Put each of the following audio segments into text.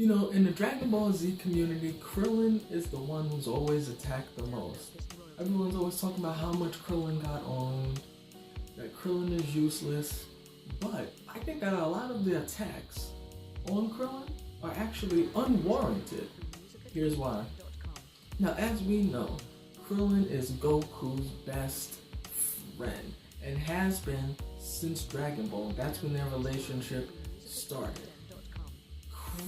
You know, in the Dragon Ball Z community, Krillin is the one who's always attacked the most. Everyone's always talking about how much Krillin got owned, that Krillin is useless, but I think that a lot of the attacks on Krillin are actually unwarranted. Here's why. Now, as we know, Krillin is Goku's best friend and has been since Dragon Ball. That's when their relationship started.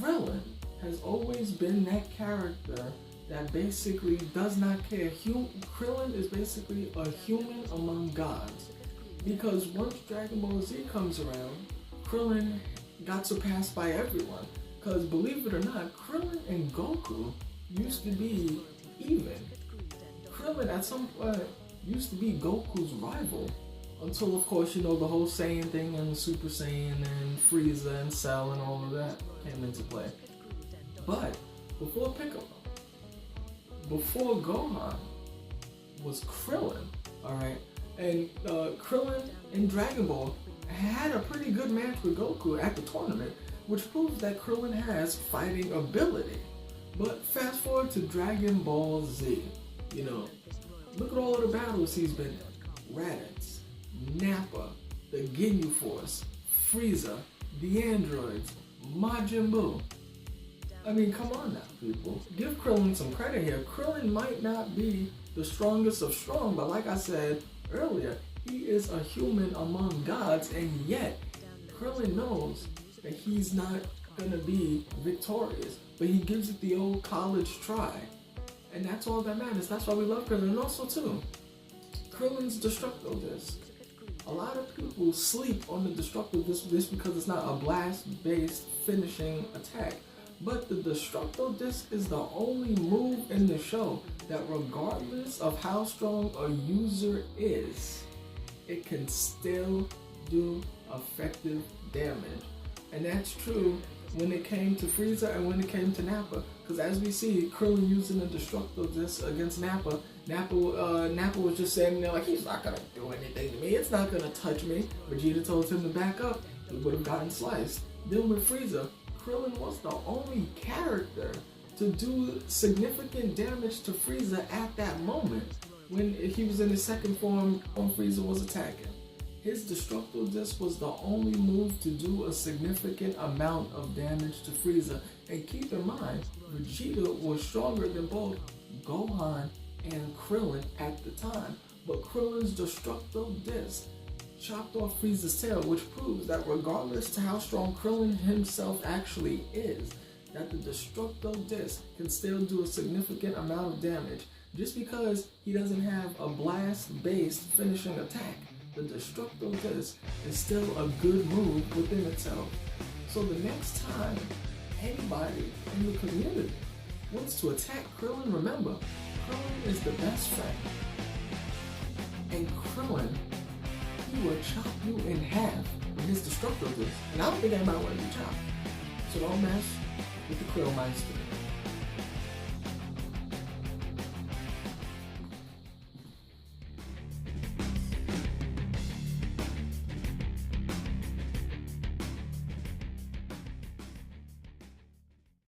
Krillin has always been that character that basically does not care. Krillin is basically a human among gods. Because once Dragon Ball Z comes around, Krillin got surpassed by everyone. Because believe it or not, Krillin and Goku used to be even. Krillin at some point used to be Goku's rival. Until, of course, you know, the whole Saiyan thing and Super Saiyan and Frieza and Cell and all of that came into play. But before Piccolo, before Gohan was Krillin, alright? And Krillin in Dragon Ball had a pretty good match with Goku at the tournament, which proves that Krillin has fighting ability. But fast forward to Dragon Ball Z, you know, look at all of the battles he's been in. Raditz, Nappa, the Ginyu Force, Frieza, the androids, Majin Buu. I mean, come on now, people. Give Krillin some credit here. Krillin might not be the strongest of strong, but like I said earlier, he is a human among gods, and yet Krillin knows that he's not gonna be victorious, but he gives it the old college try. And that's all that matters. That's why we love Krillin. And also too, Krillin's Destructo Disc. A lot of people sleep on the Destructo Disc because it's not a blast-based finishing attack. But the Destructo Disc is the only move in the show that regardless of how strong a user is, it can still do effective damage. And that's true when it came to Frieza and when it came to Nappa. Because as we see, Krillin using the Destructo Disc against Nappa, Nappa was just saying there like, he's not going to do anything to me, it's not going to touch me. Vegeta told him to back up, he would have gotten sliced. Then with Frieza, Krillin was the only character to do significant damage to Frieza at that moment when he was in his second form when Frieza was attacking. His Destructo Disc was the only move to do a significant amount of damage to Frieza. And keep in mind, Vegeta was stronger than both Gohan and Krillin at the time. But Krillin's Destructo Disc chopped off Frieza's tail, which proves that regardless to how strong Krillin himself actually is, that the Destructo Disc can still do a significant amount of damage. Just because he doesn't have a blast-based finishing attack, the Destructo Disc is still a good move within itself. So the next time anybody in the community wants to attack Krillin, remember, Krillin is the best friend. And Krillin, he will chop you in half with his Destructo Disc. And I don't think anybody wants to be chopped. So don't mess with the Krill Meister.